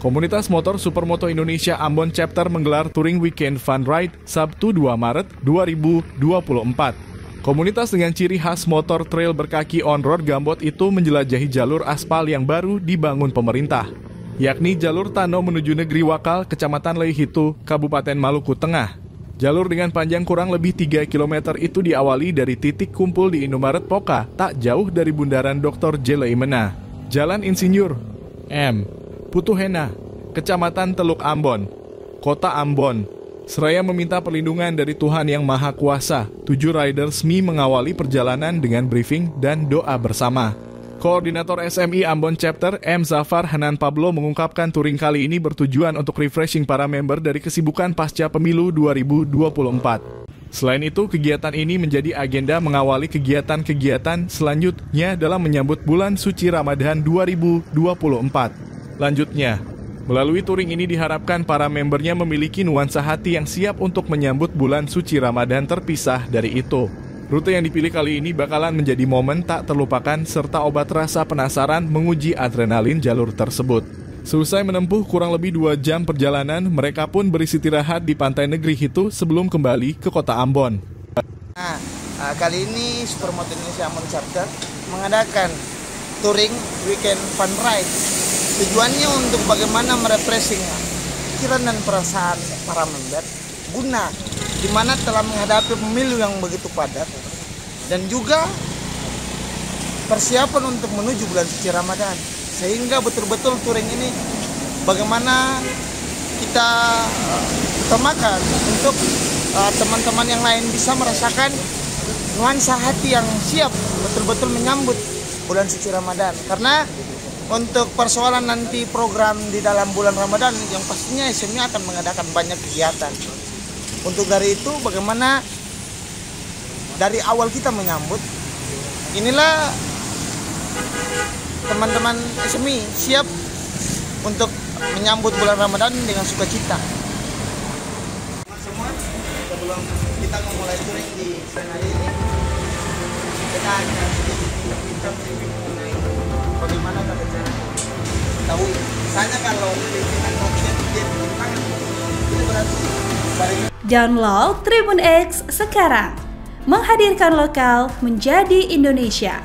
Komunitas motor Supermoto Indonesia Ambon Chapter menggelar Touring Weekend Fun Ride Sabtu 2 Maret 2024. Komunitas dengan ciri khas motor trail berkaki on-road gambot itu menjelajahi jalur aspal yang baru dibangun pemerintah, yakni jalur Tano menuju Negeri Wakal, Kecamatan Leihitu, Kabupaten Maluku Tengah. Jalur dengan panjang kurang lebih 3 km itu diawali dari titik kumpul di Indomaret Poka, tak jauh dari Bundaran Dr. Jeleimena, Jalan Insinyur M. Putuhena, Kecamatan Teluk Ambon, Kota Ambon. Seraya meminta perlindungan dari Tuhan Yang Maha Kuasa, 7 riders mengawali perjalanan dengan briefing dan doa bersama. Koordinator SMI Ambon Chapter M. Zafar Hanan Pablo mengungkapkan touring kali ini bertujuan untuk refreshing para member dari kesibukan pasca pemilu 2024. Selain itu, kegiatan ini menjadi agenda mengawali kegiatan-kegiatan selanjutnya dalam menyambut bulan suci Ramadan 2024. Lanjutnya, melalui touring ini diharapkan para membernya memiliki nuansa hati yang siap untuk menyambut bulan suci Ramadan terpisah dari itu. Rute yang dipilih kali ini bakalan menjadi momen tak terlupakan serta obat rasa penasaran menguji adrenalin jalur tersebut. Seusai menempuh kurang lebih 2 jam perjalanan, mereka pun beristirahat di pantai Negeri Hitu sebelum kembali ke kota Ambon. Kali ini Supermoto Indonesia Ambon Chapter mengadakan Touring Weekend Fun Ride. Tujuannya untuk bagaimana merefreshing pikiran dan perasaan para member guna di mana telah menghadapi pemilu yang begitu padat dan juga persiapan untuk menuju bulan suci Ramadan, sehingga betul-betul touring ini bagaimana kita utamakan untuk teman-teman yang lain bisa merasakan nuansa hati yang siap betul-betul menyambut bulan suci Ramadan. Karena untuk persoalan nanti program di dalam bulan Ramadan yang pastinya SMI akan mengadakan banyak kegiatan. Untuk dari itu bagaimana dari awal kita menyambut, inilah teman-teman SMI siap untuk menyambut bulan Ramadan dengan sukacita. Semua sebelum kita memulai touring di hari ini, kita akan kita mengenai bagaimana tata cara tahu. Misalnya kalau pimpinan komite dia tangan, itu berarti Download Tribun X sekarang, menghadirkan lokal menjadi Indonesia.